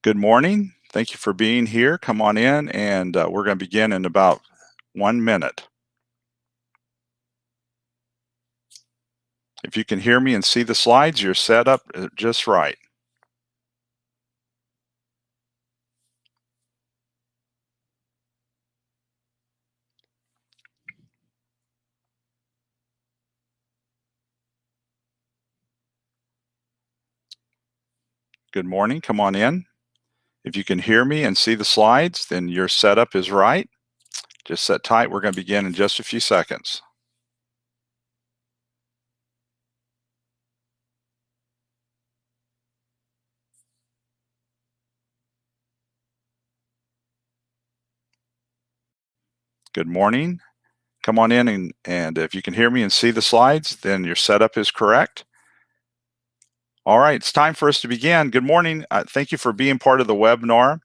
Good morning. Thank you for being here. Come on in, and we're going to begin in about 1 minute. If you can hear me and see the slides, you're set up just right. Good morning. Come on in. If you can hear me and see the slides, then your setup is right. Just sit tight. We're going to begin in just a few seconds. Good morning. Come on in, and if you can hear me and see the slides, then your setup is correct. All right, it's time for us to begin. Good morning. Thank you for being part of the webinar.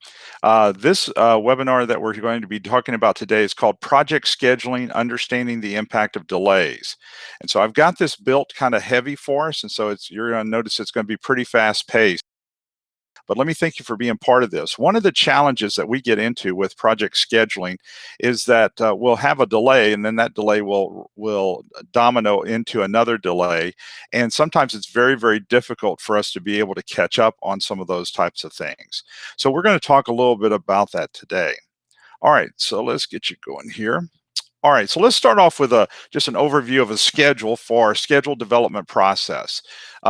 This webinar that we're going to be talking about today is called Project Scheduling, Understanding the Impact of Delays. And so I've got this built kind of heavy for us, and so you're going to notice it's going to be pretty fast paced. But let me thank you for being part of this. One of the challenges that we get into with project scheduling is that we'll have a delay, and then that delay will domino into another delay. And sometimes it's very, very difficult for us to be able to catch up on some of those types of things. So we're going to talk a little bit about that today. All right, so let's get you going here. All right, so let's start off with just an overview of a schedule for our schedule development process.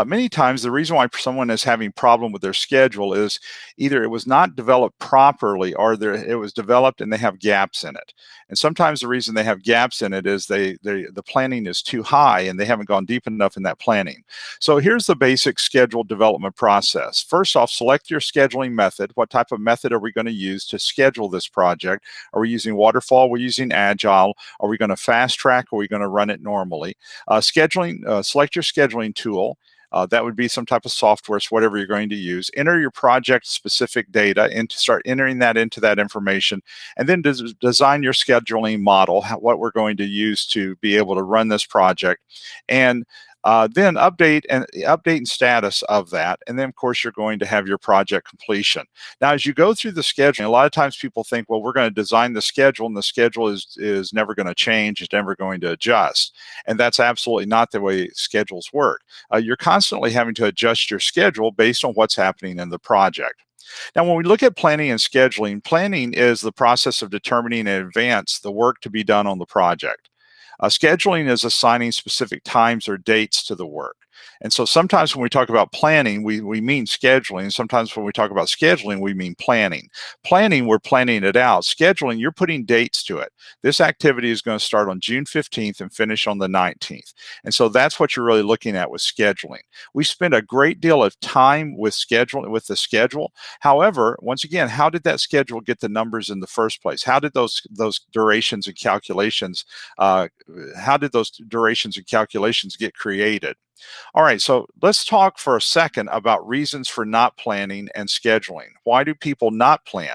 Many times, the reason why someone is having problem with their schedule is either it was not developed properly, or it was developed and they have gaps in it. And sometimes the reason they have gaps in it is the planning is too high and they haven't gone deep enough in that planning. So here's the basic schedule development process. First off, select your scheduling method. What type of method are we going to use to schedule this project? Are we using waterfall? We're using agile. Are we going to fast track? Or are we going to run it normally? Select your scheduling tool. That would be some type of software, so whatever you're going to use. Enter your project specific data and start entering that into that information, and then design your scheduling model, what we're going to use to be able to run this project, and then update and status of that. And then, of course, you're going to have your project completion. Now, as you go through the scheduling, a lot of times people think, well, we're going to design the schedule, and the schedule is never going to change. It's never going to adjust. And that's absolutely not the way schedules work. You're constantly having to adjust your schedule based on what's happening in the project. Now, when we look at planning and scheduling, planning is the process of determining in advance the work to be done on the project. Scheduling is assigning specific times or dates to the work. And so sometimes when we talk about planning, we mean scheduling. Sometimes when we talk about scheduling, we mean planning. Planning, we're planning it out. Scheduling, you're putting dates to it. This activity is going to start on June 15th and finish on the 19th. And so that's what you're really looking at with scheduling. We spend a great deal of time with the schedule. However, once again, how did that schedule get the numbers in the first place? How did those durations and calculations get created? All right, so let's talk for a second about reasons for not planning and scheduling. Why do people not plan?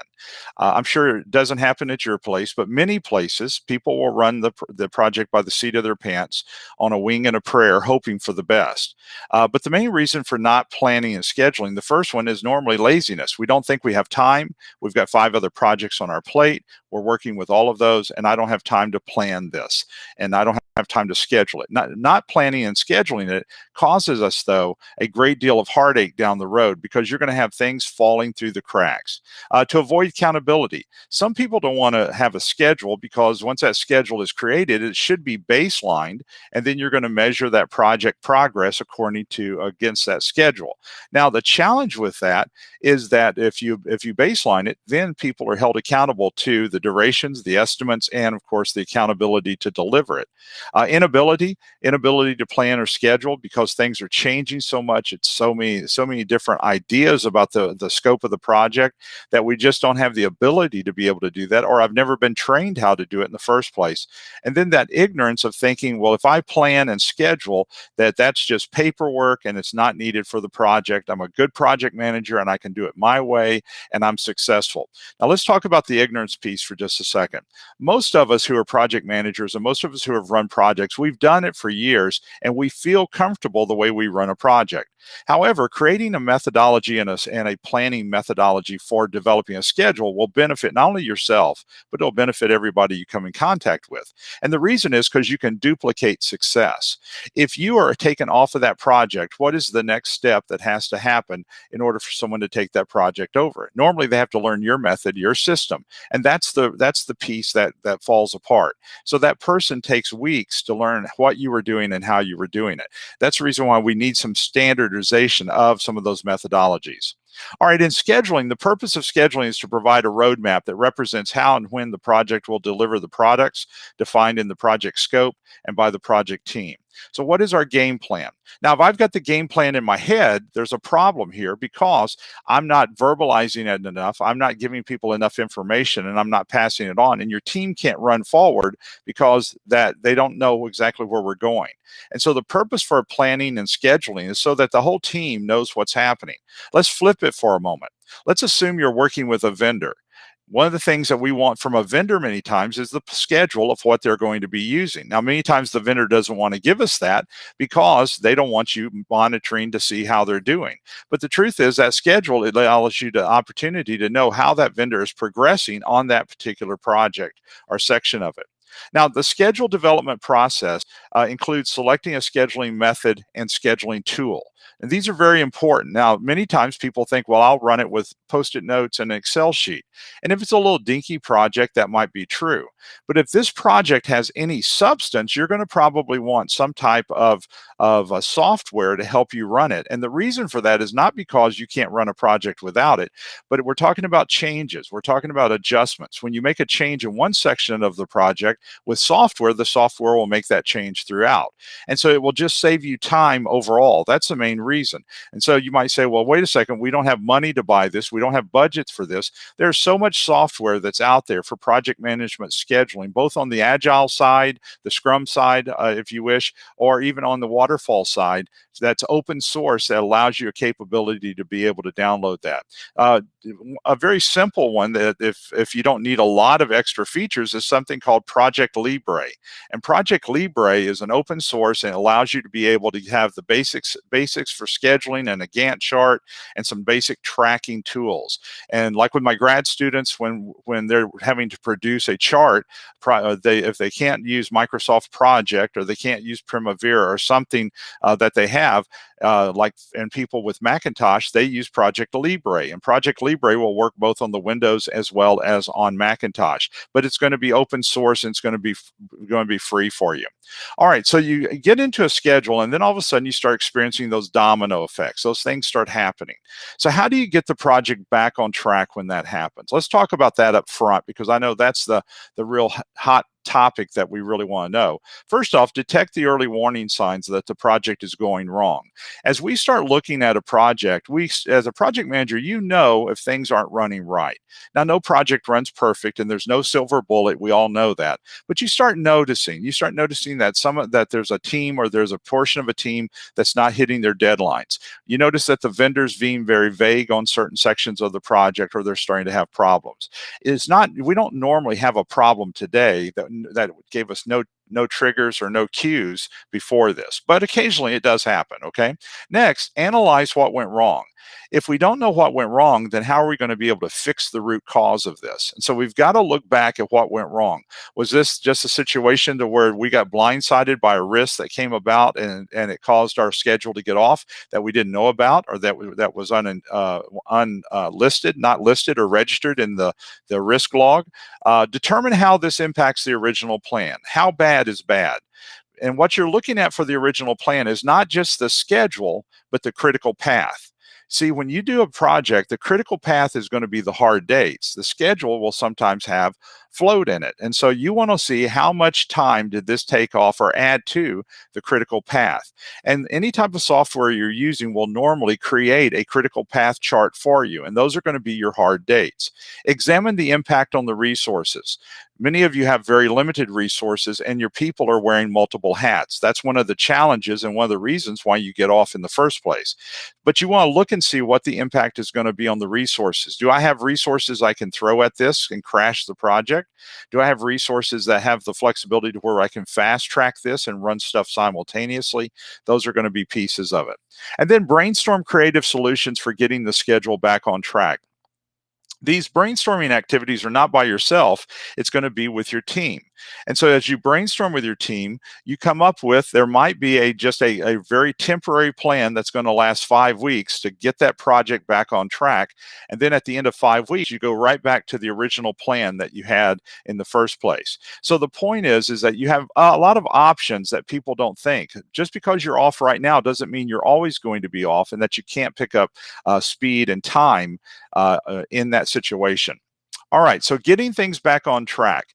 I'm sure it doesn't happen at your place, but many places people will run the project by the seat of their pants on a wing and a prayer, hoping for the best. But the main reason for not planning and scheduling, the first one is normally laziness. We don't think we have time. We've got 5 other projects on our plate. We're working with all of those, and I don't have time to plan this, and I don't have time to schedule it. Not planning and scheduling it causes us, though, a great deal of heartache down the road, because you're going to have things falling through the cracks. To avoid accountability, some people don't want to have a schedule, because once that schedule is created, it should be baselined, and then you're going to measure that project progress against that schedule. Now, the challenge with that is that if you baseline it, then people are held accountable to the durations, the estimates, and of course the accountability to deliver it. Inability to plan or schedule, because things are changing so much. It's so many different ideas about the scope of the project that we just don't have the ability to be able to do that, or I've never been trained how to do it in the first place. And then that ignorance of thinking, well, if I plan and schedule, that's just paperwork and it's not needed for the project. I'm a good project manager and I can do it my way and I'm successful. Now let's talk about the ignorance piece for just a second. Most of us who are project managers, and most of us who have run projects. We've done it for years, and we feel comfortable the way we run a project. However, creating a methodology and a planning methodology for developing a schedule will benefit not only yourself, but it'll benefit everybody you come in contact with. And the reason is because you can duplicate success. If you are taken off of that project, what is the next step that has to happen in order for someone to take that project over? Normally, they have to learn your method, your system, and that's the piece that falls apart. So that person takes weeks to learn what you were doing and how you were doing it. That's the reason why we need some standardization of some of those methodologies. All right, in scheduling, the purpose of scheduling is to provide a roadmap that represents how and when the project will deliver the products defined in the project scope and by the project team. So what is our game plan? Now, if I've got the game plan in my head, there's a problem here because I'm not verbalizing it enough. I'm not giving people enough information, and I'm not passing it on. And your team can't run forward because that they don't know exactly where we're going. And so the purpose for planning and scheduling is so that the whole team knows what's happening. Let's flip it for a moment. Let's assume you're working with a vendor. One of the things that we want from a vendor many times is the schedule of what they're going to be using. Now, many times the vendor doesn't want to give us that because they don't want you monitoring to see how they're doing. But the truth is that schedule, it allows you the opportunity to know how that vendor is progressing on that particular project or section of it. Now, the schedule development process includes selecting a scheduling method and scheduling tool. And these are very important. Now, many times people think, well, I'll run it with Post-it notes and an Excel sheet. And if it's a little dinky project, that might be true. But if this project has any substance, you're going to probably want some type of a software to help you run it. And the reason for that is not because you can't run a project without it, but we're talking about changes. We're talking about adjustments. When you make a change in one section of the project with software, the software will make that change throughout. And so it will just save you time overall. That's the main reason. And so you might say, well, wait a second, we don't have money to buy this. We don't have budgets for this. There's so much software that's out there for project management scheduling, both on the Agile side, the Scrum side, if you wish, or even on the waterfall side. That's open source that allows you a capability to be able to download that. A very simple one that if you don't need a lot of extra features is something called Project Libre. And Project Libre is an open source and allows you to be able to have the basics for scheduling and a Gantt chart and some basic tracking tools. And like with my grad students, when they're having to produce a chart, if they can't use Microsoft Project or they can't use Primavera or something that they have, and people with Macintosh, they use Project Libre. And Project Libre will work both on the Windows as well as on Macintosh. But it's going to be open source and it's going to be free for you. All right, so you get into a schedule, and then all of a sudden you start experiencing those domino effects. Those things start happening. So how do you get the project back on track when that happens? Let's talk about that up front, because I know that's the real hot topic that we really want to know. First off, detect the early warning signs that the project is going wrong. As we start looking at a project, as a project manager, you know if things aren't running right. Now, no project runs perfect and there's no silver bullet. We all know that. But you start noticing that there's a team or there's a portion of a team that's not hitting their deadlines. You notice that the vendors being very vague on certain sections of the project, or they're starting to have problems. We don't normally have a problem today that gave us no triggers or no cues before this, but occasionally it does happen. Okay. Next, analyze what went wrong. If we don't know what went wrong, then how are we going to be able to fix the root cause of this? And so we've got to look back at what went wrong. Was this just a situation to where we got blindsided by a risk that came about and it caused our schedule to get off that we didn't know about, or that was unlisted, not listed or registered in the risk log? Determine how this impacts the original plan. How bad is bad? And what you're looking at for the original plan is not just the schedule, but the critical path. See, when you do a project, the critical path is going to be the hard dates. The schedule will sometimes have float in it. And so you want to see how much time did this take off or add to the critical path. And any type of software you're using will normally create a critical path chart for you. And those are going to be your hard dates. Examine the impact on the resources. Many of you have very limited resources and your people are wearing multiple hats. That's one of the challenges and one of the reasons why you get off in the first place. But you want to look and see what the impact is going to be on the resources. Do I have resources I can throw at this and crash the project? project? Do I have resources that have the flexibility to where I can fast track this and run stuff simultaneously? Those are going to be pieces of it. And then brainstorm creative solutions for getting the schedule back on track. These brainstorming activities are not by yourself, it's going to be with your team. And so as you brainstorm with your team, you come up with, there might be a very temporary plan that's going to last 5 weeks to get that project back on track. And then at the end of 5 weeks, you go right back to the original plan that you had in the first place. So the point is that you have a lot of options that people don't think. Just because you're off right now doesn't mean you're always going to be off and that you can't pick up speed and time in that situation. All right, so getting things back on track.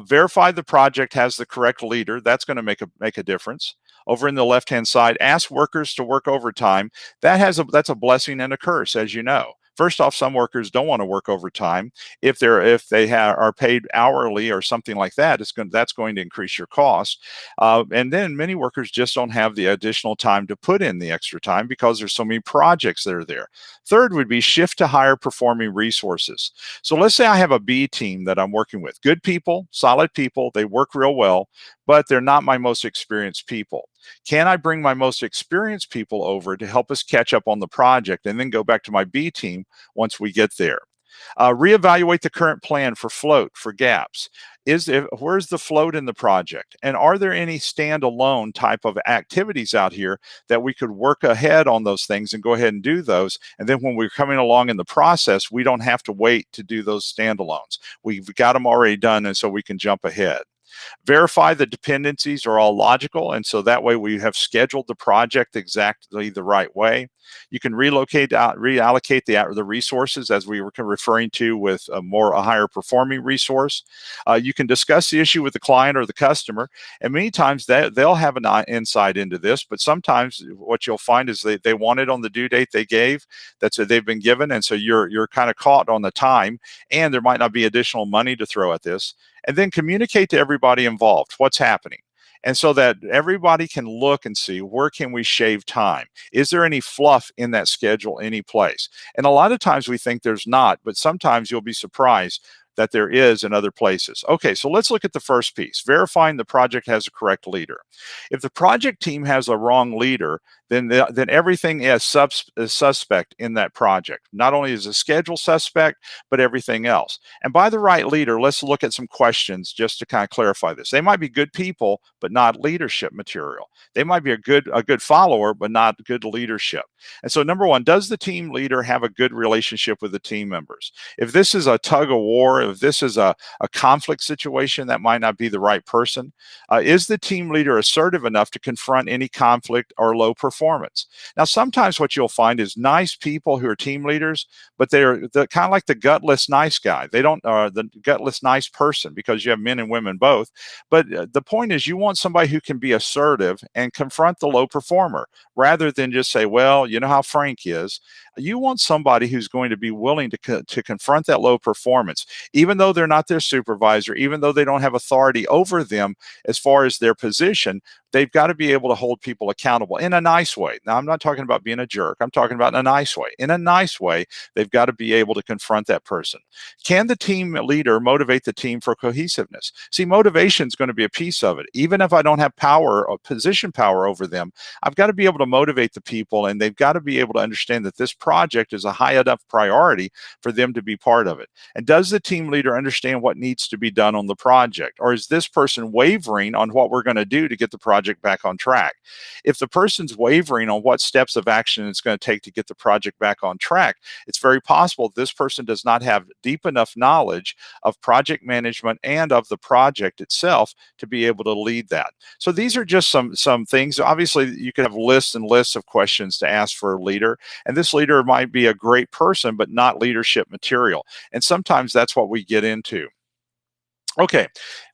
Verify the project has the correct leader. That's going to make a difference. Over in the left-hand side, ask workers to work overtime. That's a blessing and a curse, as you know. First off, some workers don't want to work overtime. If they are paid hourly or something like that, that's going to increase your cost. And then many workers just don't have the additional time to put in the extra time because there's so many projects that are there. Third would be shift to higher performing resources. So let's say I have a B team that I'm working with. Good people, solid people, they work real well, but they're not my most experienced people. Can I bring my most experienced people over to help us catch up on the project and then go back to my B team once we get there? Reevaluate the current plan for float, for gaps. Where's the float in the project? And are there any standalone type of activities out here that we could work ahead on those things and go ahead and do those? And then when we're coming along in the process, we don't have to wait to do those standalones. We've got them already done, and so we can jump ahead. Verify the dependencies are all logical, and so that way we have scheduled the project exactly the right way. You can reallocate the resources, as we were referring to with a higher performing resource. You can discuss the issue with the client or the customer, and many times they'll have an insight into this, but sometimes what you'll find is they want it on the due date they've been given, and so you're kind of caught on the time, and there might not be additional money to throw at this. And then communicate to everybody involved what's happening. And so that everybody can look and see, where can we shave time? Is there any fluff in that schedule any place? And a lot of times we think there's not, but sometimes you'll be surprised that there is in other places. Okay, so let's look at the first piece, verifying the project has a correct leader. If the project team has a wrong leader, then everything is suspect in that project. Not only is the schedule suspect, but everything else. And by the right leader, let's look at some questions just to kind of clarify this. They might be good people, but not leadership material. They might be a good follower, but not good leadership. And so number one, does the team leader have a good relationship with the team members? If this is a tug of war, if this is a conflict situation, that might not be the right person. Is the team leader assertive enough to confront any conflict or low performance? Now, sometimes what you'll find is nice people who are team leaders, but they're kind of like the gutless nice guy. They don't the gutless nice person, because you have men and women both. But the point is, you want somebody who can be assertive and confront the low performer rather than just say, well, you know how Frank is. You want somebody who's going to be willing to confront that low performance, even though they're not their supervisor, even though they don't have authority over them as far as their position. They've got to be able to hold people accountable in a nice way. Now, I'm not talking about being a jerk. I'm talking about in a nice way. In a nice way, they've got to be able to confront that person. Can the team leader motivate the team for cohesiveness? See, motivation is going to be a piece of it. Even if I don't have power or position power over them, I've got to be able to motivate the people, and they've got to be able to understand that this project is a high enough priority for them to be part of it. And does the team leader understand what needs to be done on the project? Or is this person wavering on what we're going to do to get the project back on track? If the person's wavering on what steps of action it's going to take to get the project back on track, it's very possible this person does not have deep enough knowledge of project management and of the project itself to be able to lead that. So these are just some things. Obviously, you could have lists and lists of questions to ask for a leader, and this leader might be a great person, but not leadership material. And sometimes that's what we get into. Okay,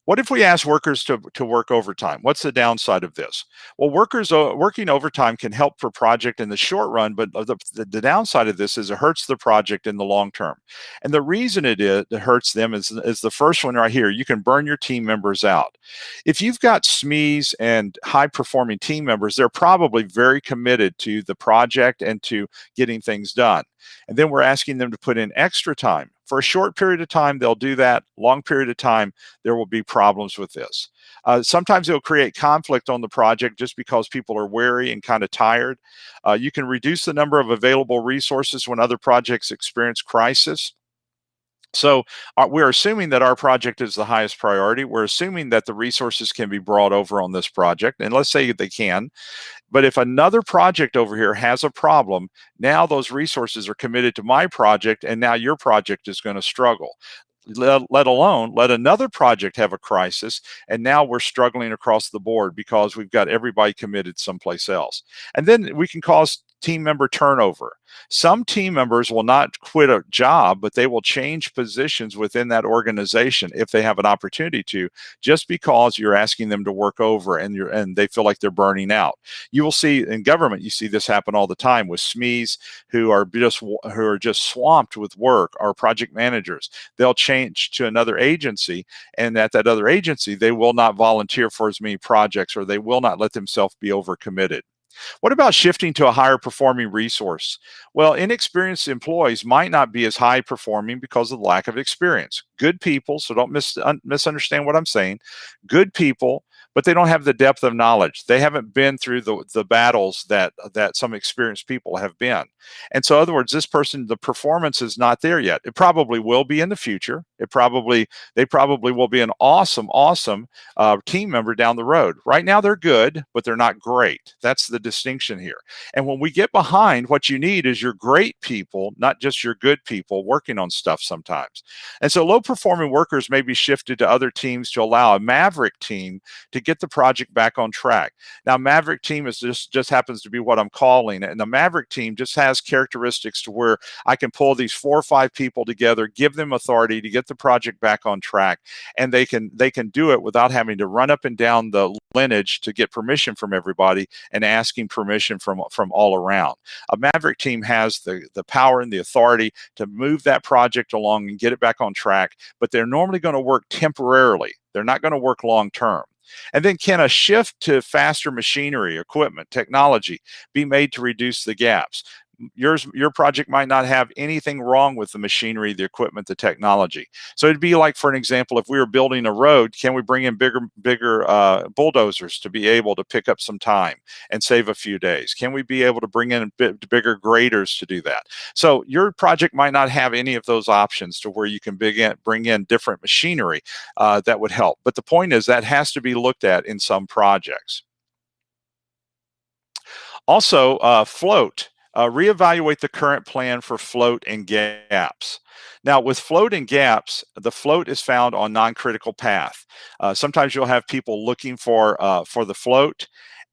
what if we ask workers to work overtime? What's the downside of this? Well, workers working overtime can help for project in the short run, but the downside of this is it hurts the project in the long term. And the reason it hurts them is the first one right here. You can burn your team members out. If you've got SMEs and high-performing team members, they're probably very committed to the project and to getting things done. And then we're asking them to put in extra time For a short period of time, they'll do that. Long period of time, there will be problems with this. Sometimes it'll create conflict on the project just because people are weary and kind of tired. You can reduce the number of available resources when other projects experience crisis. So we're assuming that our project is the highest priority. We're assuming that the resources can be brought over on this project. And let's say they can. But if another project over here has a problem, now those resources are committed to my project, and now your project is going to struggle. Let alone let another project have a crisis, and now we're struggling across the board because we've got everybody committed someplace else. And then we can cause team member turnover. Some team members will not quit a job, but they will change positions within that organization if they have an opportunity to, just because you're asking them to work over and they feel like they're burning out. You will see in government, you see this happen all the time with SMEs who are just swamped with work, or project managers. They'll change to another agency, and at that other agency, they will not volunteer for as many projects, or they will not let themselves be overcommitted. What about shifting to a higher performing resource? Well, inexperienced employees might not be as high performing because of the lack of experience. Good people, so don't misunderstand what I'm saying, good people, but they don't have the depth of knowledge. They haven't been through the battles that some experienced people have been. And so, in other words, this person, the performance is not there yet. It probably will be in the future. They probably will be an awesome team member down the road. Right now, they're good, but they're not great. That's the distinction here. And when we get behind, what you need is your great people, not just your good people, working on stuff sometimes. And so, low performing workers may be shifted to other teams to allow a maverick team to get the project back on track. Now, maverick team is just happens to be what I'm calling it. And the maverick team just has characteristics to where I can pull these 4 or 5 people together, give them authority to get the project back on track, and they can do it without having to run up and down the lineage to get permission from everybody and asking permission from all around. A maverick team has the power and the authority to move that project along and get it back on track, but they're normally going to work temporarily. They're not going to work long term. And then, can a shift to faster machinery, equipment, technology be made to reduce the gaps? Your project might not have anything wrong with the machinery, the equipment, the technology. So it'd be like, for an example, if we were building a road, can we bring in bigger bulldozers to be able to pick up some time and save a few days? Can we be able to bring in bigger graders to do that? So your project might not have any of those options to where you can bring in different machinery that would help. But the point is that has to be looked at in some projects. Also, float. Reevaluate the current plan for float and gaps. Now, with float and gaps, the float is found on non-critical path. Sometimes you'll have people looking for the float,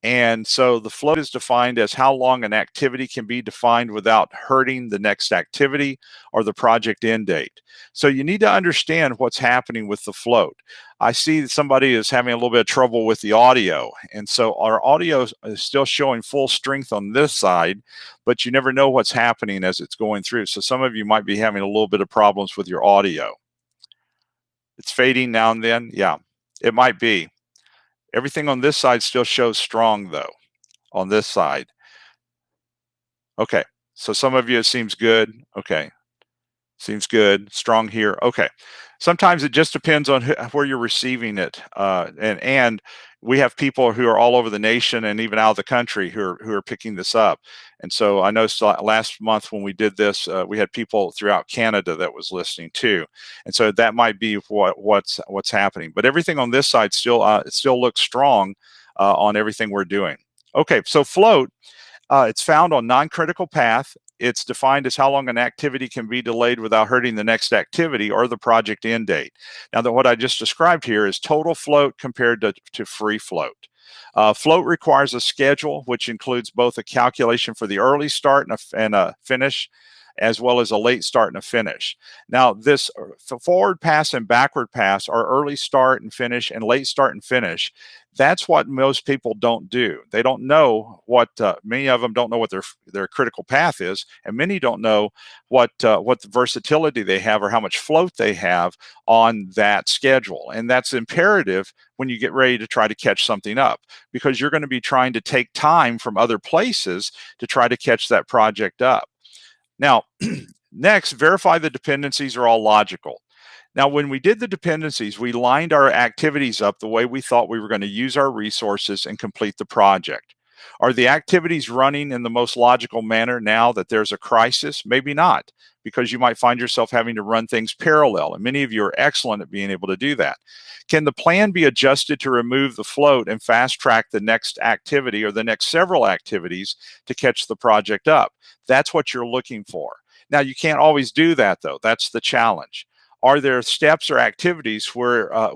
and so the float is defined as how long an activity can be defined without hurting the next activity or the project end date. So you need to understand what's happening with the float. I see that somebody is having a little bit of trouble with the audio, and so our audio is still showing full strength on this side, but you never know what's happening as it's going through. So some of you might be having a little bit of problems with your audio. It's fading now and then. Yeah, it might be. Everything on this side still shows strong though, on this side. Okay, so some of you, it seems good. Okay, seems good, strong here. Okay, sometimes it just depends on where you're receiving it, and we have people who are all over the nation and even out of the country who are picking this up. And so I know last month when we did this, we had people throughout Canada that was listening too, and so that might be what's happening. But everything on this side still it still looks strong on everything we're doing. Okay, so float. It's found on non-critical path. It's defined as how long an activity can be delayed without hurting the next activity or the project end date. Now, what I just described here is total float compared to free float. Float requires a schedule, which includes both a calculation for the early start and a finish, as well as a late start and a finish. Now, this forward pass and backward pass are early start and finish and late start and finish. That's what most people don't do. They don't know what, many of them don't know what their critical path is, and many don't know what the versatility they have or how much float they have on that schedule. And that's imperative when you get ready to try to catch something up, because you're going to be trying to take time from other places to try to catch that project up. Now, Next, verify the dependencies are all logical. Now, when we did the dependencies, we lined our activities up the way we thought we were going to use our resources and complete the project. Are the activities running in the most logical manner now that there's a crisis? Maybe not, because you might find yourself having to run things parallel, and many of you are excellent at being able to do that. Can the plan be adjusted to remove the float and fast track the next activity or the next several activities to catch the project up? That's what you're looking for. Now, you can't always do that, though. That's the challenge. Are there steps or activities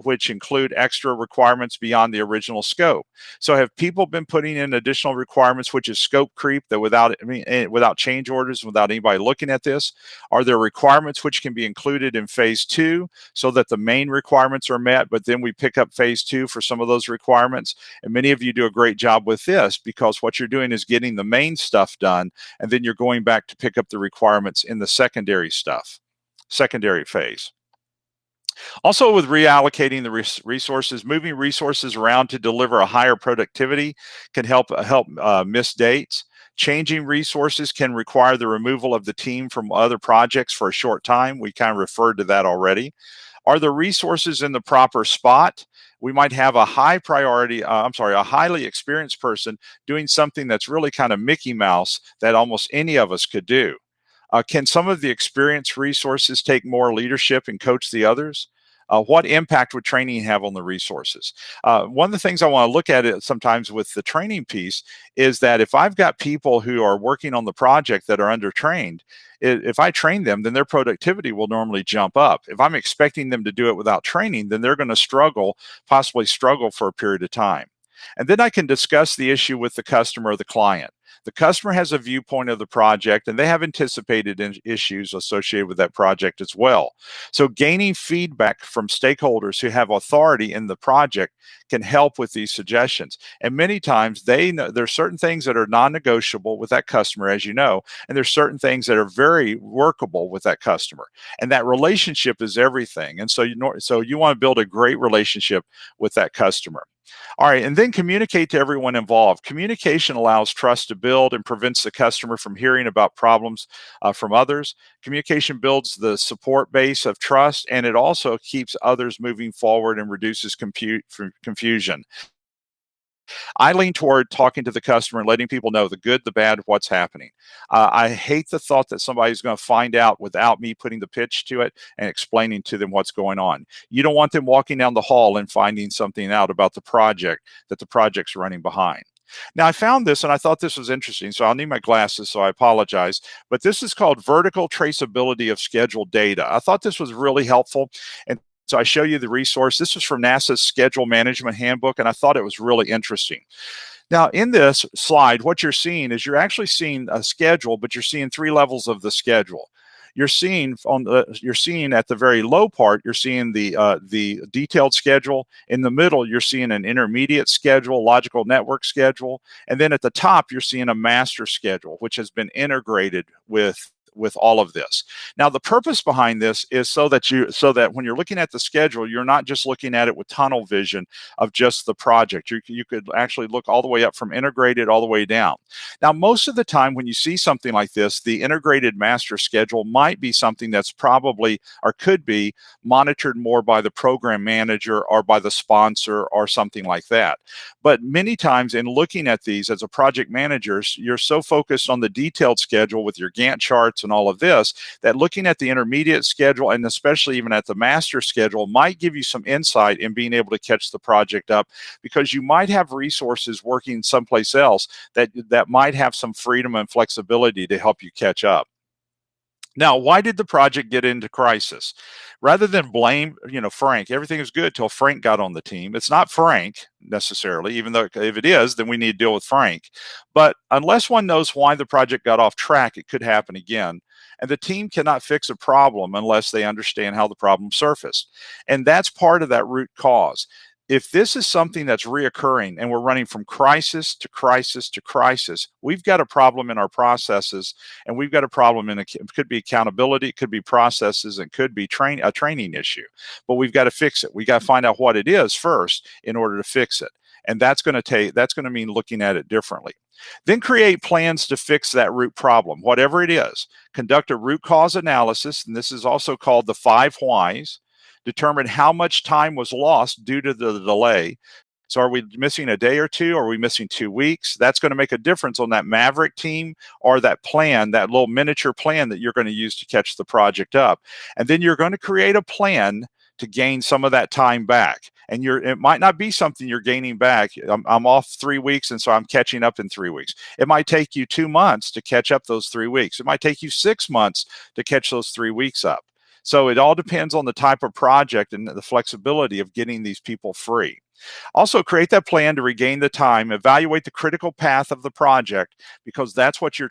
which include extra requirements beyond the original scope? So have people been putting in additional requirements, which is scope creep, that without change orders, without anybody looking at this? Are there requirements which can be included in phase 2 so that the main requirements are met, but then we pick up phase 2 for some of those requirements? And many of you do a great job with this, because what you're doing is getting the main stuff done, and then you're going back to pick up the requirements in the secondary phase. Also, with reallocating the resources, moving resources around to deliver a higher productivity can help miss dates. Changing resources can require the removal of the team from other projects for a short time. We kind of referred to that already. Are the resources in the proper spot? We might have a a highly experienced person doing something that's really kind of Mickey Mouse that almost any of us could do. Can some of the experienced resources take more leadership and coach the others? What impact would training have on the resources? One of the things I want to look at it sometimes with the training piece is that if I've got people who are working on the project that are undertrained, if I train them, then their productivity will normally jump up. If I'm expecting them to do it without training, then they're going to possibly struggle for a period of time. And then I can discuss the issue with the customer or the client. The customer has a viewpoint of the project, and they have anticipated issues associated with that project as well. So gaining feedback from stakeholders who have authority in the project can help with these suggestions. And many times they know there's certain things that are non-negotiable with that customer, as you know, and there's certain things that are very workable with that customer. And that relationship is everything. And so you want to build a great relationship with that customer. All right, and then communicate to everyone involved. Communication allows trust to build and prevents the customer from hearing about problems from others. Communication builds the support base of trust, and it also keeps others moving forward and reduces confusion. I lean toward talking to the customer and letting people know the good, the bad, what's happening. I hate the thought that somebody's going to find out without me putting the pitch to it and explaining to them what's going on. You don't want them walking down the hall and finding something out about the project that the project's running behind. Now, I found this and I thought this was interesting, so I'll need my glasses, so I apologize. But this is called vertical traceability of scheduled data. I thought this was really helpful. And so I show you the resource. This was from NASA's Schedule Management Handbook, and I thought it was really interesting. Now, in this slide, what you're seeing is you're actually seeing a schedule, but you're seeing 3 levels of the schedule. You're seeing at the very low part, you're seeing the detailed schedule. In the middle, you're seeing an intermediate schedule, logical network schedule, and then at the top, you're seeing a master schedule, which has been integrated with all of this. Now, the purpose behind this is so that when you're looking at the schedule, you're not just looking at it with tunnel vision of just the project. You could actually look all the way up from integrated all the way down. Now, most of the time when you see something like this, the integrated master schedule might be something that's probably or could be monitored more by the program manager or by the sponsor or something like that. But many times in looking at these as a project manager, you're so focused on the detailed schedule with your Gantt charts and all of this, that looking at the intermediate schedule and especially even at the master schedule might give you some insight in being able to catch the project up, because you might have resources working someplace else that might have some freedom and flexibility to help you catch up. Now, why did the project get into crisis? Rather than blame, Frank, everything was good till Frank got on the team. It's not Frank necessarily, even though if it is, then we need to deal with Frank. But unless one knows why the project got off track, it could happen again. And the team cannot fix a problem unless they understand how the problem surfaced. And that's part of that root cause. If this is something that's reoccurring and we're running from crisis to crisis to crisis, we've got a problem in our processes, and we've got a problem it could be accountability, it could be processes, it could be a training issue. But we've got to fix it. We got to find out what it is first in order to fix it. And that's going to mean looking at it differently. Then create plans to fix that root problem, whatever it is. Conduct a root cause analysis, and this is also called the 5 whys. Determine how much time was lost due to the delay. So are we missing a day or two? Are we missing 2 weeks? That's going to make a difference on that Maverick team or that plan, that little miniature plan that you're going to use to catch the project up. And then you're going to create a plan to gain some of that time back. And it might not be something you're gaining back. I'm off 3 weeks, and so I'm catching up in 3 weeks. It might take you 2 months to catch up those 3 weeks. It might take you 6 months to catch those 3 weeks up. So it all depends on the type of project and the flexibility of getting these people free. Also, create that plan to regain the time. Evaluate the critical path of the project, because that's what you're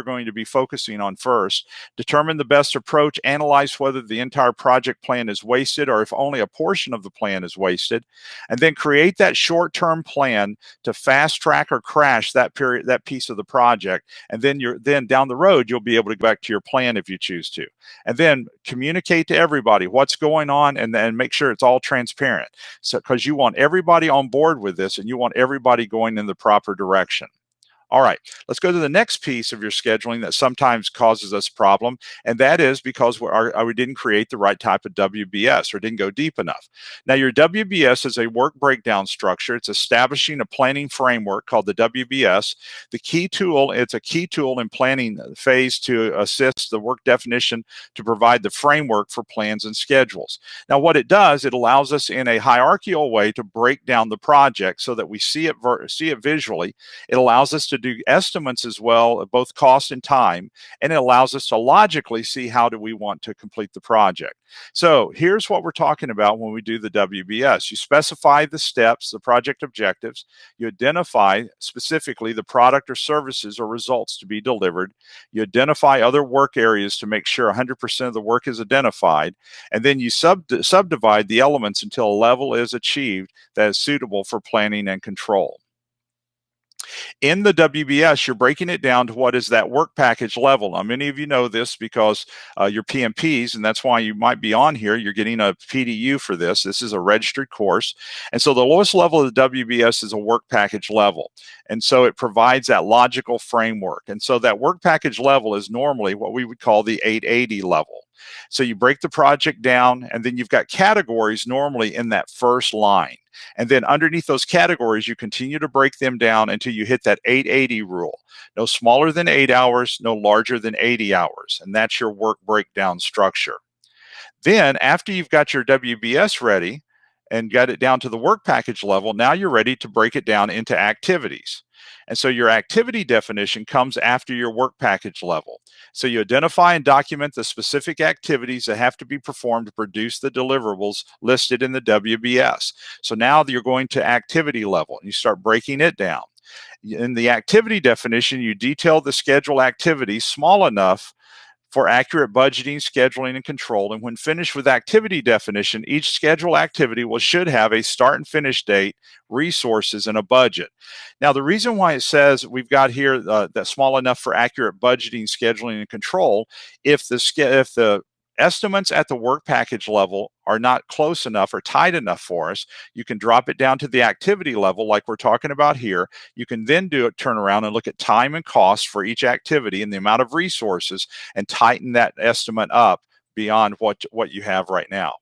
going to be focusing on first. Determine the best approach. Analyze whether the entire project plan is wasted or if only a portion of the plan is wasted. And then create that short-term plan to fast track or crash that piece of the project. And then down the road, you'll be able to go back to your plan if you choose to. And then communicate to everybody what's going on, and then make sure it's all transparent. So, because you want everybody on board with this, and you want everybody going in the proper direction. All right, let's go to the next piece of your scheduling that sometimes causes us a problem, and that is because we didn't create the right type of WBS or didn't go deep enough. Now, your WBS is a work breakdown structure. It's establishing a planning framework called the WBS. It's a key tool in planning phase to assist the work definition to provide the framework for plans and schedules. Now, what it does, it allows us in a hierarchical way to break down the project so that we see it visually. It allows us to do estimates as well, both cost and time, and it allows us to logically see how do we want to complete the project. So here's what we're talking about when we do the WBS. You specify the steps, the project objectives. You identify specifically the product or services or results to be delivered. You identify other work areas to make sure 100% of the work is identified. And then you subdivide the elements until a level is achieved that is suitable for planning and control. In the WBS, you're breaking it down to what is that work package level. Now, many of you know this because you're PMPs, and that's why you might be on here. You're getting a PDU for this. This is a registered course. And so the lowest level of the WBS is a work package level. And so it provides that logical framework. And so that work package level is normally what we would call the 880 level. So you break the project down, and then you've got categories normally in that first line. And then underneath those categories, you continue to break them down until you hit that 880 rule. No smaller than 8 hours, no larger than 80 hours. And that's your work breakdown structure. Then after you've got your WBS ready and got it down to the work package level, now you're ready to break it down into activities. And so your activity definition comes after your work package level. So you identify and document the specific activities that have to be performed to produce the deliverables listed in the WBS. So now you're going to activity level, and you start breaking it down. In the activity definition, you detail the schedule activities small enough for accurate budgeting, scheduling, and control. And when finished with activity definition, each schedule activity should have a start and finish date, resources, and a budget. Now, the reason why it says we've got here that small enough for accurate budgeting, scheduling, and control, if the estimates at the work package level are not close enough or tight enough for us, you can drop it down to the activity level like we're talking about here. You can then turn around and look at time and cost for each activity and the amount of resources and tighten that estimate up beyond what you have right now.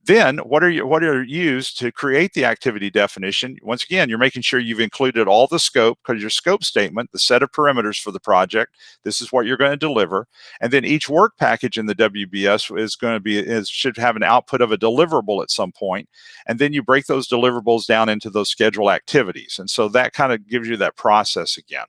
Then what are used to create the activity definition? Once again, you're making sure you've included all the scope, because your scope statement, the set of parameters for the project, this is what you're going to deliver. And then each work package in the WBS should have an output of a deliverable at some point. And then you break those deliverables down into those schedule activities. And so that kind of gives you that process again.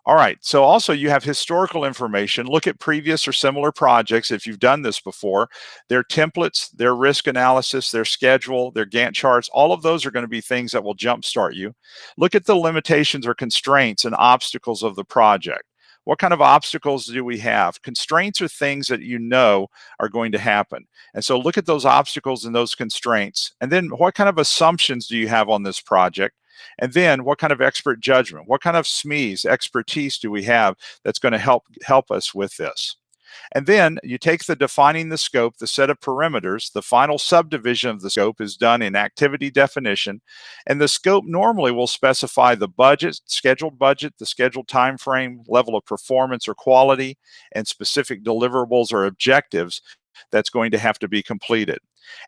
All right, so also you have historical information. Look at previous or similar projects if you've done this before. Their templates, their risk analysis, their schedule, their Gantt charts, all of those are going to be things that will jumpstart you. Look at the limitations or constraints and obstacles of the project. What kind of obstacles do we have? Constraints are things that you know are going to happen. And so look at those obstacles and those constraints. And then what kind of assumptions do you have on this project? And then what kind of expert judgment, what kind of SMEs, expertise do we have that's going to help us with this? And then you take the defining the scope, the set of perimeters, the final subdivision of the scope is done in activity definition. And the scope normally will specify the budget, the scheduled time frame, level of performance or quality, and specific deliverables or objectives that's going to have to be completed.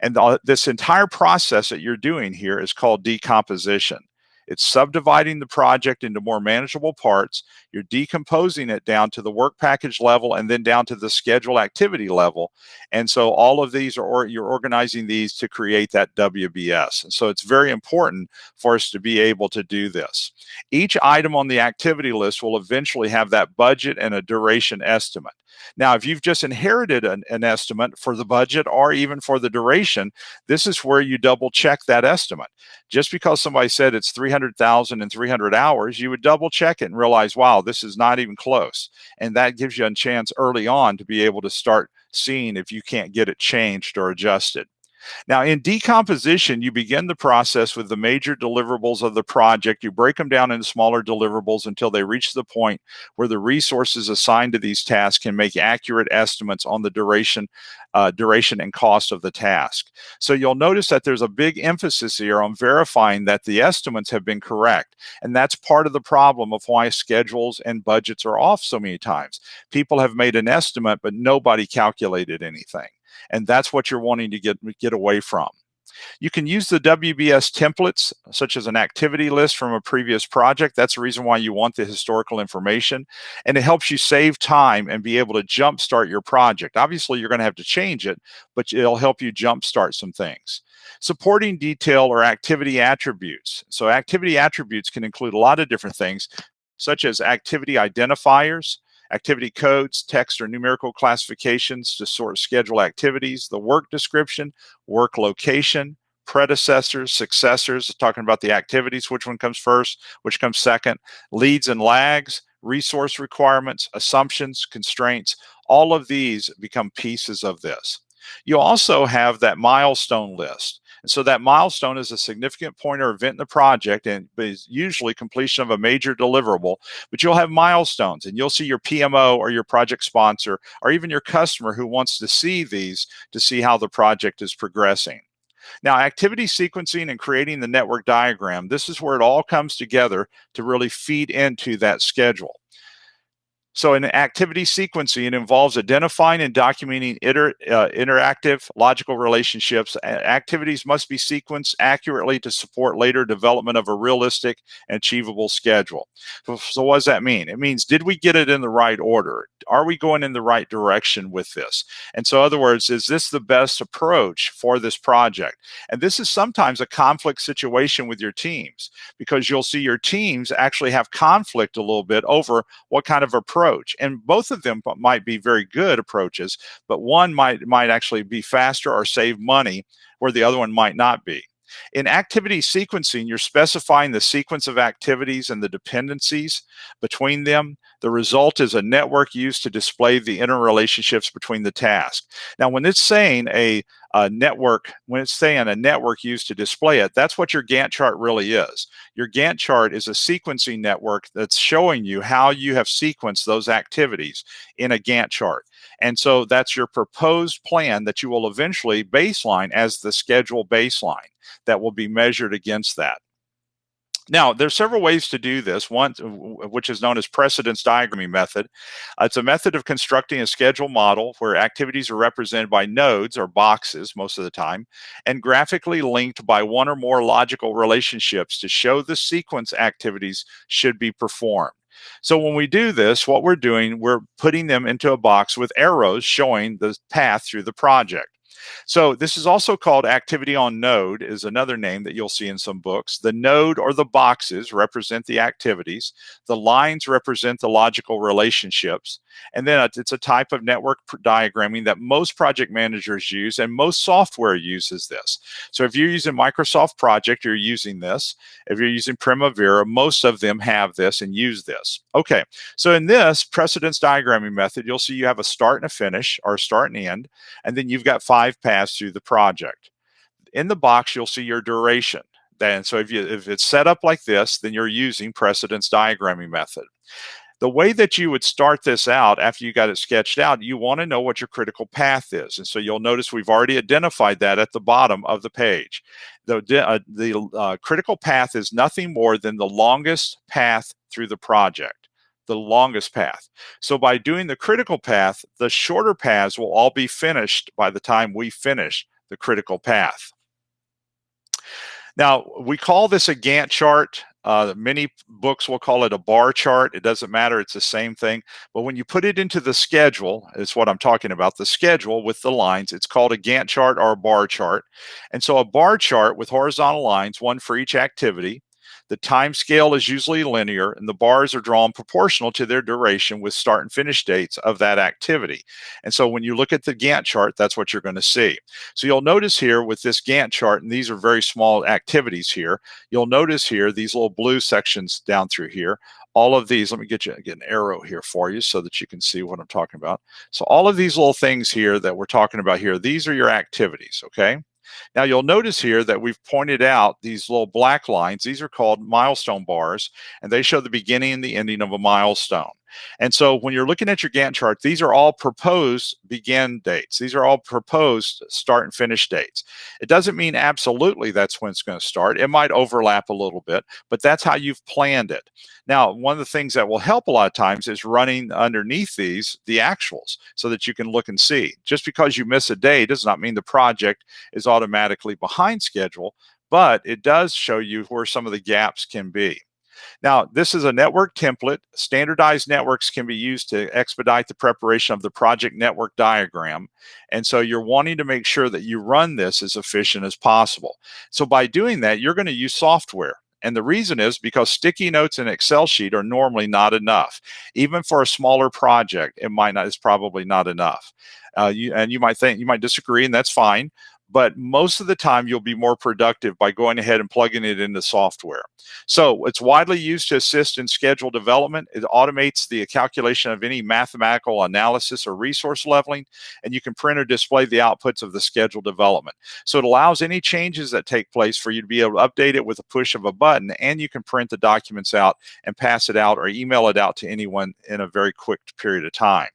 And this entire process that you're doing here is called decomposition. It's subdividing the project into more manageable parts. You're decomposing it down to the work package level and then down to the schedule activity level. And so all of these you're organizing these to create that WBS. And so it's very important for us to be able to do this. Each item on the activity list will eventually have that budget and a duration estimate. Now, if you've just inherited an estimate for the budget or even for the duration, this is where you double check that estimate. Just because somebody said it's 300,000 in 300 hours, you would double check it and realize, wow, this is not even close. And that gives you a chance early on to be able to start seeing if you can't get it changed or adjusted. Now, in decomposition, you begin the process with the major deliverables of the project. You break them down into smaller deliverables until they reach the point where the resources assigned to these tasks can make accurate estimates on the duration and cost of the task. So you'll notice that there's a big emphasis here on verifying that the estimates have been correct. And that's part of the problem of why schedules and budgets are off so many times. People have made an estimate, but nobody calculated anything. And that's what you're wanting to get away from. You can use the WBS templates, such as an activity list from a previous project. That's the reason why you want the historical information. And it helps you save time and be able to jumpstart your project. Obviously, you're going to have to change it, but it'll help you jumpstart some things. Supporting detail or activity attributes. So activity attributes can include a lot of different things, such as activity identifiers, activity codes, text or numerical classifications to sort schedule activities, the work description, work location, predecessors, successors, talking about the activities, which one comes first, which comes second, leads and lags, resource requirements, assumptions, constraints. All of these become pieces of this. You also have that milestone list. And so that milestone is a significant point or event in the project and is usually completion of a major deliverable, but you'll have milestones and you'll see your PMO or your project sponsor or even your customer who wants to see these to see how the project is progressing. Now, activity sequencing and creating the network diagram, this is where it all comes together to really feed into that schedule. So in activity sequencing, it involves identifying and documenting interactive logical relationships. Activities must be sequenced accurately to support later development of a realistic and achievable schedule. So what does that mean? It means, did we get it in the right order? Are we going in the right direction with this? And so in other words, is this the best approach for this project? And this is sometimes a conflict situation with your teams, because you'll see your teams actually have conflict a little bit over what kind of approach. And both of them might be very good approaches, but one might actually be faster or save money, where the other one might not be. In activity sequencing, you're specifying the sequence of activities and the dependencies between them. The result is a network used to display the interrelationships between the tasks. Now, when it's saying a network used to display it, that's what your Gantt chart really is. Your Gantt chart is a sequencing network that's showing you how you have sequenced those activities in a Gantt chart. And so that's your proposed plan that you will eventually baseline as the schedule baseline that will be measured against that. Now, there's several ways to do this, one which is known as precedence diagramming method. It's a method of constructing a schedule model where activities are represented by nodes or boxes most of the time, and graphically linked by one or more logical relationships to show the sequence activities should be performed. So when we do this, what we're doing, we're putting them into a box with arrows showing the path through the project. So this is also called activity on node, is another name that you'll see in some books. The node or the boxes represent the activities. The lines represent the logical relationships. And then it's a type of network diagramming that most project managers use, and most software uses this. So if you're using Microsoft Project, you're using this. If you're using Primavera, most of them have this and use this. Okay, so in this precedence diagramming method, you'll see you have a start and a finish, or a start and end, and then you've got 5 paths through the project. In the box, you'll see your duration. Then, so if it's set up like this, then you're using precedence diagramming method. The way that you would start this out after you got it sketched out, you want to know what your critical path is. And so you'll notice we've already identified that at the bottom of the page. The critical path is nothing more than the longest path through the project, the longest path. So by doing the critical path, the shorter paths will all be finished by the time we finish the critical path. Now, we call this a Gantt chart. Many books will call it a bar chart. It doesn't matter. It's the same thing. But when you put it into the schedule, it's what I'm talking about, the schedule with the lines, it's called a Gantt chart or a bar chart. And so a bar chart with horizontal lines, one for each activity. The time scale is usually linear, and the bars are drawn proportional to their duration with start and finish dates of that activity. And so when you look at the Gantt chart, that's what you're going to see. So you'll notice here with this Gantt chart, and these are very small activities here, you'll notice here these little blue sections down through here. All of these, let me get an arrow here for you so that you can see what I'm talking about. So all of these little things here that we're talking about here, these are your activities, okay? Now you'll notice here that we've pointed out these little black lines. These are called milestone bars, and they show the beginning and the ending of a milestone. And so when you're looking at your Gantt chart, these are all proposed begin dates. These are all proposed start and finish dates. It doesn't mean absolutely that's when it's going to start. It might overlap a little bit, but that's how you've planned it. Now, one of the things that will help a lot of times is running underneath these the actuals so that you can look and see. Just because you miss a day does not mean the project is automatically behind schedule, but it does show you where some of the gaps can be. Now, this is a network template. Standardized networks can be used to expedite the preparation of the project network diagram. And so you're wanting to make sure that you run this as efficient as possible. So by doing that, you're going to use software. And the reason is because sticky notes in Excel sheet are normally not enough. Even for a smaller project, it's probably not enough. You might disagree, and that's fine. But most of the time, you'll be more productive by going ahead and plugging it into software. So it's widely used to assist in schedule development. It automates the calculation of any mathematical analysis or resource leveling, and you can print or display the outputs of the schedule development. So it allows any changes that take place for you to be able to update it with a push of a button, and you can print the documents out and pass it out or email it out to anyone in a very quick period of time.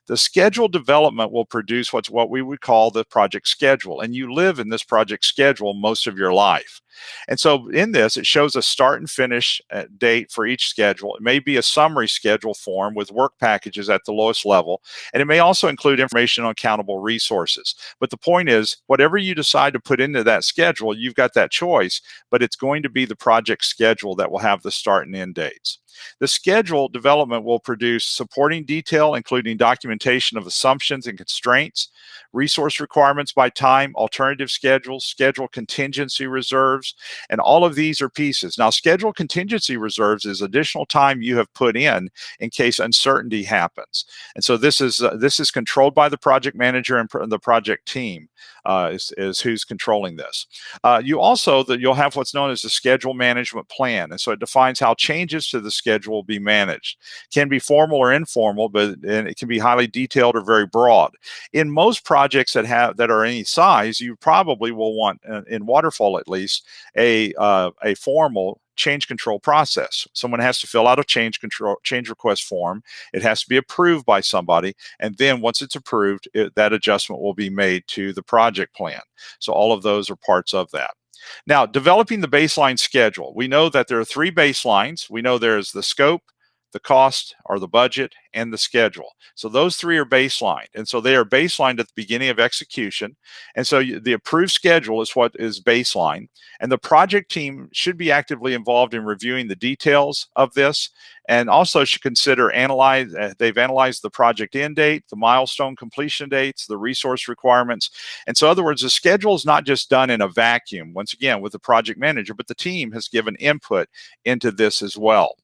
The schedule development will produce what we would call the project schedule, and you live in this project schedule most of your life. And so in this, it shows a start and finish date for each schedule. It may be a summary schedule form with work packages at the lowest level, and it may also include information on accountable resources. But the point is, whatever you decide to put into that schedule, you've got that choice, but it's going to be the project schedule that will have the start and end dates. The schedule development will produce supporting detail, including documentation of assumptions and constraints, resource requirements by time, alternative schedules, schedule contingency reserves, and all of these are pieces. Now, schedule contingency reserves is additional time you have put in case uncertainty happens. And so this is controlled by the project manager and the project team. Is who's controlling this. You'll have what's known as the schedule management plan, and so it defines how changes to the schedule will be managed. It can be formal or informal, and it can be highly detailed or very broad. In most projects that are any size, you probably will want, in waterfall at least, a formal change control process. Someone has to fill out a change request form. It has to be approved by somebody, and then once it's approved, that adjustment will be made to the project plan. So all of those are parts of that. Now, developing the baseline schedule. We know that there are three baselines. We know there's the scope, the cost or the budget, and the schedule. So those three are baseline. And so they are baselined at the beginning of execution. And so the approved schedule is what is baseline. And the project team should be actively involved in reviewing the details of this, and also should consider they've analyzed the project end date, the milestone completion dates, the resource requirements. And so in other words, the schedule is not just done in a vacuum, once again, with the project manager, but the team has given input into this as well.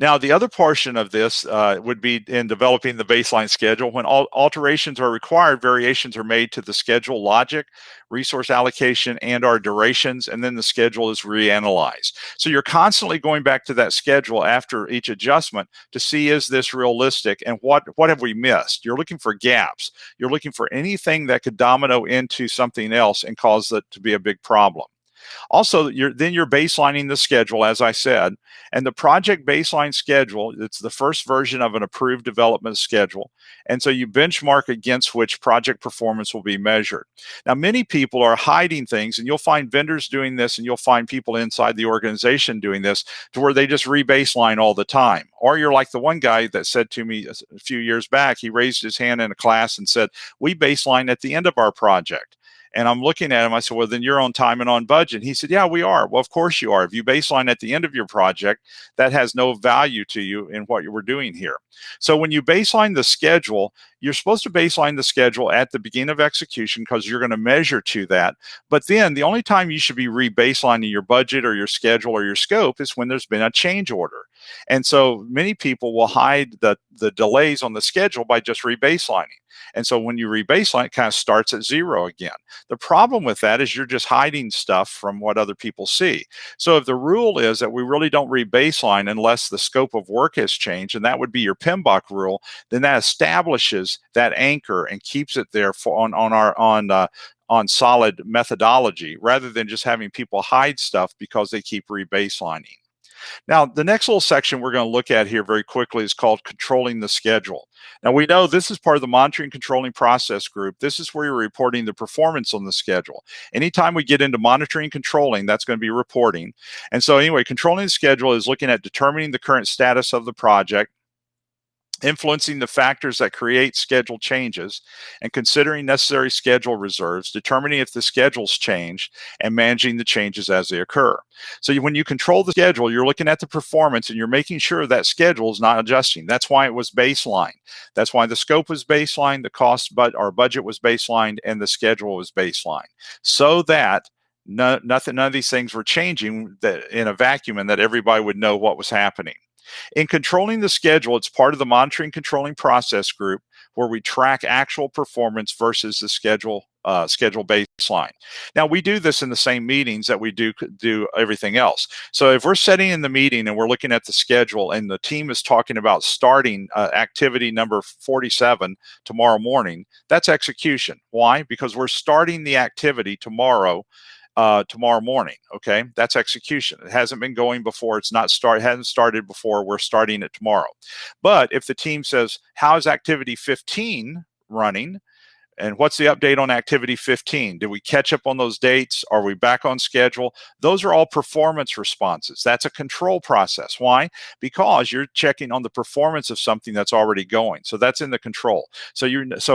Now, the other portion of this would be in developing the baseline schedule. When alterations are required, variations are made to the schedule logic, resource allocation, and our durations, and then the schedule is reanalyzed. So you're constantly going back to that schedule after each adjustment to see, is this realistic, and what have we missed? You're looking for gaps. You're looking for anything that could domino into something else and cause it to be a big problem. Also, you're baselining the schedule, as I said, and the project baseline schedule, it's the first version of an approved development schedule. And so you benchmark against which project performance will be measured. Now, many people are hiding things, and you'll find vendors doing this, and you'll find people inside the organization doing this to where they just rebaseline all the time. Or you're like the one guy that said to me a few years back, he raised his hand in a class and said, "We baseline at the end of our project." And I'm looking at him, I said, "Well, then you're on time and on budget." He said, "Yeah, we are." Well, of course you are. If you baseline at the end of your project, that has no value to you in what you were doing here. So when you baseline the schedule, you're supposed to baseline the schedule at the beginning of execution because you're going to measure to that. But then the only time you should be rebaselining your budget or your schedule or your scope is when there's been a change order. And so many people will hide the delays on the schedule by just rebaselining. And so when you rebaseline, it kind of starts at zero again. The problem with that is you're just hiding stuff from what other people see. So if the rule is that we really don't rebaseline unless the scope of work has changed, and that would be your PMBOK rule, then that establishes that anchor and keeps it there for on solid methodology rather than just having people hide stuff because they keep rebaselining. Now, the next little section we're going to look at here very quickly is called controlling the schedule. Now, we know this is part of the monitoring controlling process group. This is where you're reporting the performance on the schedule. Anytime we get into monitoring controlling, that's going to be reporting. And so anyway, controlling the schedule is looking at determining the current status of the project, influencing the factors that create schedule changes, and considering necessary schedule reserves, determining if the schedule's changed, and managing the changes as they occur. So when you control the schedule, you're looking at the performance and you're making sure that schedule is not adjusting. That's why it was baseline. That's why the scope was baseline, the cost, but our budget was baseline, and the schedule was baseline. So that none of these things were changing in a vacuum and that everybody would know what was happening. In controlling the schedule, it's part of the monitoring controlling process group where we track actual performance versus the schedule baseline. Now, we do this in the same meetings that we do everything else. So if we're sitting in the meeting and we're looking at the schedule and the team is talking about starting activity number 47 tomorrow morning, that's execution. Why? Because we're starting the activity tomorrow morning. Okay, that's execution. It hasn't been going before. Hasn't started before. We're starting it tomorrow. But if the team says, "How is activity 15 running?" And what's the update on activity 15? Did we catch up on those dates? Are we back on schedule? Those are all performance responses. That's a control process. Why? Because you're checking on the performance of something that's already going. So that's in the control. So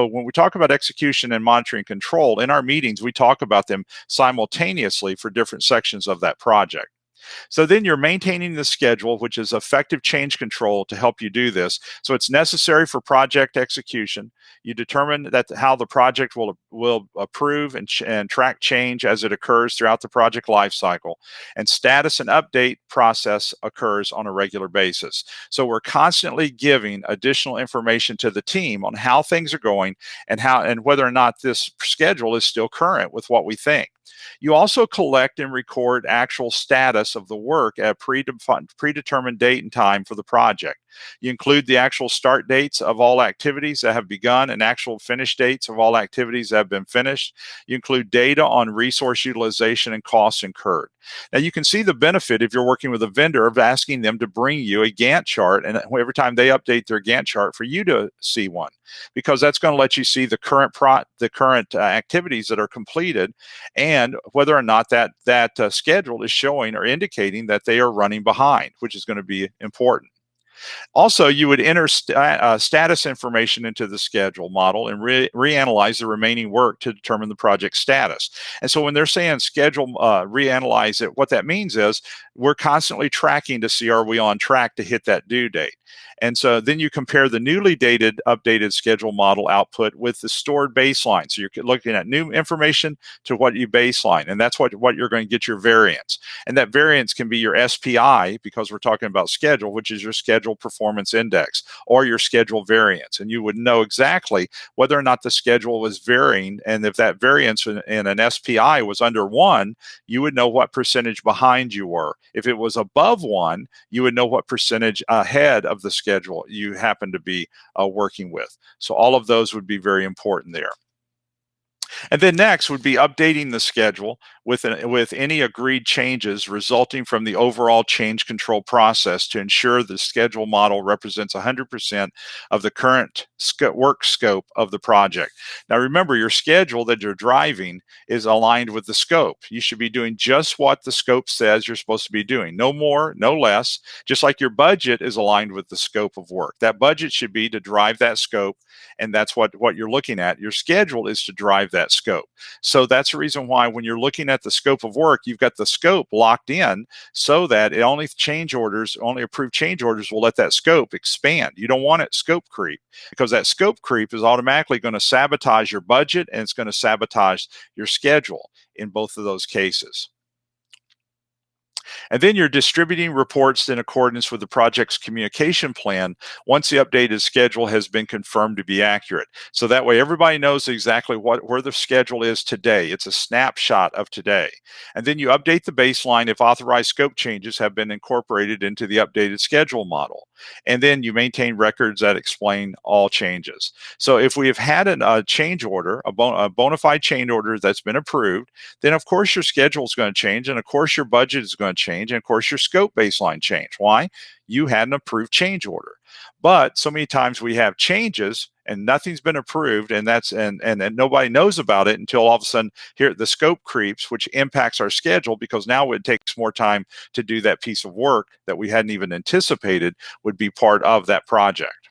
when we talk about execution and monitoring control, in our meetings, we talk about them simultaneously for different sections of that project. So then you're maintaining the schedule, which is effective change control to help you do this. So it's necessary for project execution. You determine how the project will approve and track change as it occurs throughout the project lifecycle. And status and update process occurs on a regular basis. So we're constantly giving additional information to the team on how things are going and whether or not this schedule is still current with what we think. You also collect and record actual status of the work at a predetermined date and time for the project. You include the actual start dates of all activities that have begun and actual finish dates of all activities that have been finished. You include data on resource utilization and costs incurred. Now, you can see the benefit if you're working with a vendor of asking them to bring you a Gantt chart, and every time they update their Gantt chart for you to see one, because that's going to let you see the current activities that are completed and whether or not that schedule is showing or indicating that they are running behind, which is going to be important. Also, you would enter status information into the schedule model and reanalyze the remaining work to determine the project status. And so when they're saying schedule, reanalyze it, what that means is we're constantly tracking to see are we on track to hit that due date. And so then you compare the newly updated schedule model output with the stored baseline. So you're looking at new information to what you baseline, and that's what you're going to get your variance. And that variance can be your SPI, because we're talking about schedule, which is your schedule performance index, or your schedule variance. And you would know exactly whether or not the schedule was varying. And if that variance in an SPI was under 1, you would know what percentage behind you were. If it was above 1, you would know what percentage ahead of the schedule you happen to be working with. So all of those would be very important there. And then next would be updating the schedule with any agreed changes resulting from the overall change control process to ensure the schedule model represents 100% of the current work scope of the project. Now remember, your schedule that you're driving is aligned with the scope. You should be doing just what the scope says you're supposed to be doing. No more, no less. Just like your budget is aligned with the scope of work. That budget should be to drive that scope, and that's what you're looking at. Your schedule is to drive that scope. So that's the reason why when you're looking at the scope of work, you've got the scope locked in so that only approved change orders will let that scope expand. You don't want it scope creep, because that scope creep is automatically going to sabotage your budget, and it's going to sabotage your schedule in both of those cases. And then you're distributing reports in accordance with the project's communication plan once the updated schedule has been confirmed to be accurate. So that way everybody knows exactly where the schedule is today. It's a snapshot of today. And then you update the baseline if authorized scope changes have been incorporated into the updated schedule model. And then you maintain records that explain all changes. So if we have had a change order, a bona fide change order that's been approved, then of course your schedule is going to change, and of course your budget is going to change, and of course your scope baseline change. Why? You had an approved change order. But so many times we have changes and nothing's been approved, and nobody knows about it until all of a sudden here the scope creeps, which impacts our schedule, because now it takes more time to do that piece of work that we hadn't even anticipated would be part of that project.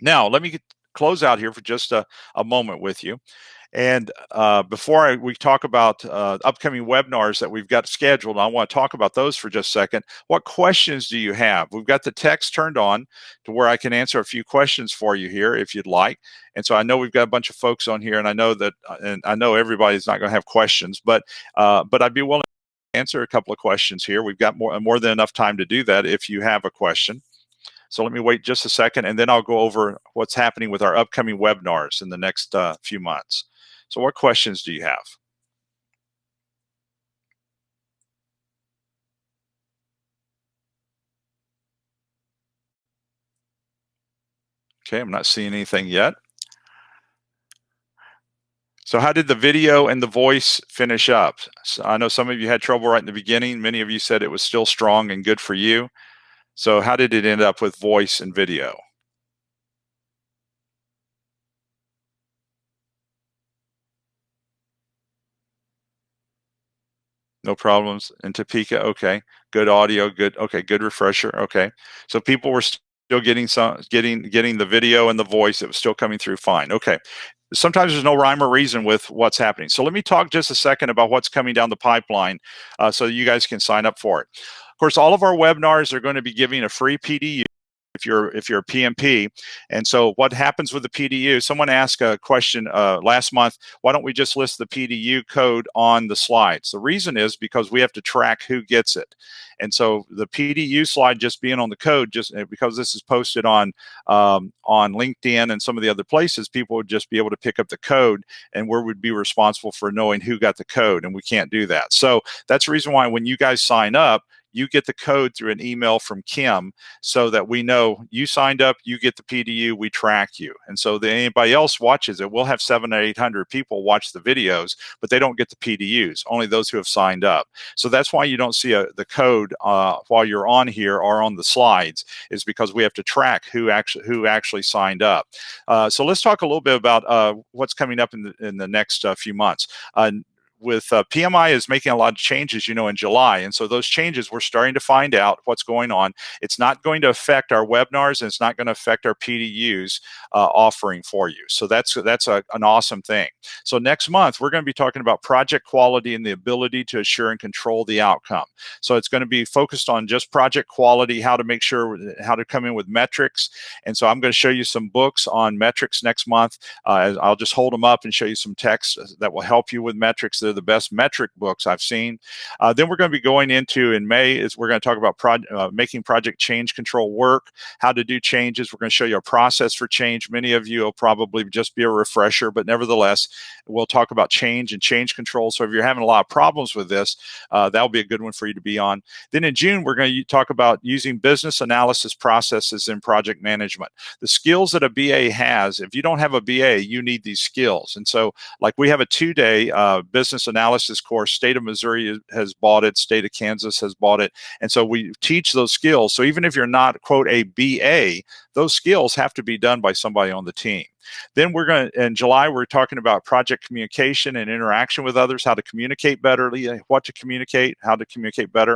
Now, let me close out here for just a moment with you. And before we talk about upcoming webinars that we've got scheduled, I want to talk about those for just a second. What questions do you have? We've got the text turned on to where I can answer a few questions for you here if you'd like. And so I know we've got a bunch of folks on here, and I know that, and I know everybody's not going to have questions, but I'd be willing to answer a couple of questions here. We've got more than enough time to do that if you have a question. So let me wait just a second, and then I'll go over what's happening with our upcoming webinars in the next few months. So what questions do you have? Okay, I'm not seeing anything yet. So how did the video and the voice finish up? So I know some of you had trouble right in the beginning. Many of you said it was still strong and good for you. So how did it end up with voice and video? No problems in Topeka. Okay, good audio. Good. Okay, good refresher. Okay, so people were still getting the video and the voice. It was still coming through fine. Okay. Sometimes there's no rhyme or reason with what's happening. So let me talk just a second about what's coming down the pipeline so you guys can sign up for it. Of course, all of our webinars are going to be giving a free PDU if you're a PMP. And so what happens with the PDU? Someone asked a question last month, why don't we just list the PDU code on the slides? The reason is because we have to track who gets it. And so the PDU slide just being on the code, just because this is posted on LinkedIn and some of the other places, people would just be able to pick up the code, and we would be responsible for knowing who got the code, and we can't do that. So that's the reason why when you guys sign up, you get the code through an email from Kim so that we know you signed up, you get the PDU, we track you. And so that anybody else watches it, we'll have 700 or 800 people watch the videos, but they don't get the PDUs, only those who have signed up. So that's why you don't see the code while you're on here or on the slides, is because we have to track who actually signed up. So let's talk a little bit about what's coming up in the next few months. With PMI is making a lot of changes, in July. And so those changes, we're starting to find out what's going on. It's not going to affect our webinars, and it's not going to affect our PDUs offering for you. So that's an awesome thing. So next month, we're going to be talking about project quality and the ability to assure and control the outcome. So it's going to be focused on just project quality, how to make sure, how to come in with metrics. And so I'm going to show you some books on metrics next month. I'll just hold them up and show you some text that will help you with metrics. they're the best metric books I've seen. Then we're going to be going into, in May, is we're going to talk about making project change control work, how to do changes. We're going to show you a process for change. Many of you will probably just be a refresher, but nevertheless, we'll talk about change and change control. So if you're having a lot of problems with this, that'll be a good one for you to be on. Then in June, we're going to talk about using business analysis processes in project management. The skills that a BA has, if you don't have a BA, you need these skills. And so, like, we have a 2-day business analysis course. State of Missouri has bought it. State of Kansas has bought it. And so we teach those skills. So even if you're not, quote, a BA, those skills have to be done by somebody on the team. Then we're going to, in July, we're talking about project communication and interaction with others, how to communicate better, what to communicate, how to communicate better.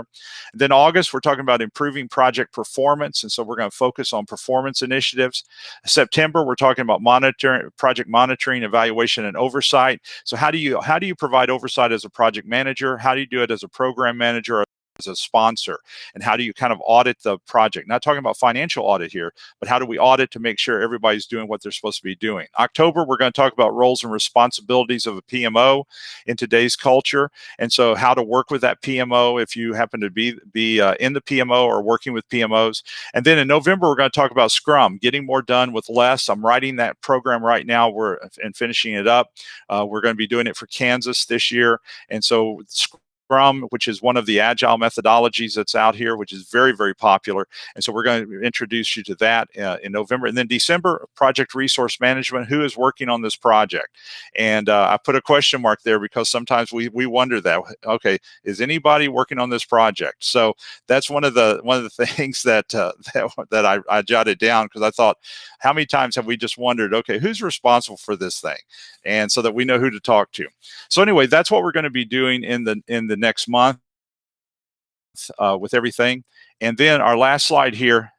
And then August, we're talking about improving project performance. And so we're going to focus on performance initiatives. September, we're talking about project monitoring, evaluation, and oversight. So how do you provide oversight as a project manager? How do you do it as a program manager, as a sponsor, and how do you kind of audit the project? Not talking about financial audit here, but how do we audit to make sure everybody's doing what they're supposed to be doing? October, we're going to talk about roles and responsibilities of a PMO in today's culture, and so how to work with that PMO if you happen to be in the PMO or working with PMOs. And then in November, we're going to talk about Scrum, getting more done with less. I'm writing that program right now. We're finishing it up. We're going to be doing it for Kansas this year, and so Scrum, which is one of the agile methodologies that's out here, which is very, very popular. And so we're going to introduce you to that in November. And then December, project resource management. Who is working on this project? And I put a question mark there because sometimes we wonder that, okay, is anybody working on this project? So that's one of the things that I jotted down, because I thought, how many times have we just wondered, okay, who's responsible for this thing? And so that we know who to talk to. So anyway, that's what we're going to be doing in the next month with everything. And then our last slide here,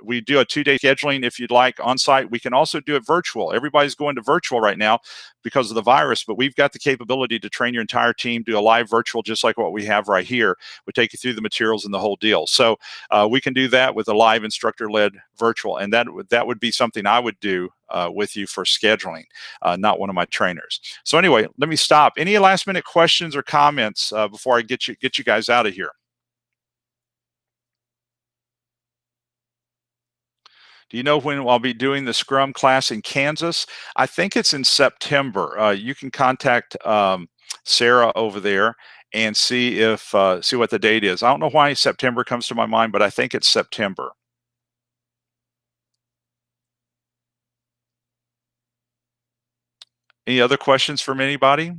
we do a 2-day scheduling if you'd like on site. We can also do it virtual. Everybody's going to virtual right now because of the virus, but we've got the capability to train your entire team, do a live virtual just like what we have right here. We take you through the materials and the whole deal. So we can do that with a live instructor-led virtual, and that would be something I would do with you for scheduling, not one of my trainers. So anyway, let me stop. Any last-minute questions or comments before I get you guys out of here? Do you know when I'll be doing the Scrum class in Kansas? I think it's in September. You can contact Sarah over there and see what the date is. I don't know why September comes to my mind, but I think it's September. Any other questions from anybody?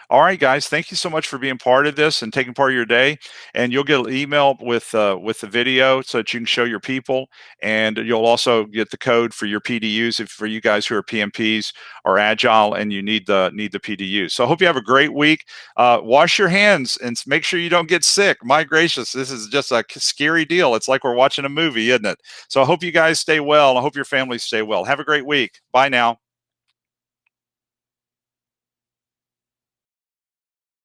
All right, guys, thank you so much for being part of this and taking part of your day. And you'll get an email with the video so that you can show your people. And you'll also get the code for your PDUs for you guys who are PMPs or Agile and you need the PDUs. So I hope you have a great week. Wash your hands and make sure you don't get sick. My gracious, this is just a scary deal. It's like we're watching a movie, isn't it? So I hope you guys stay well. I hope your families stay well. Have a great week. Bye now.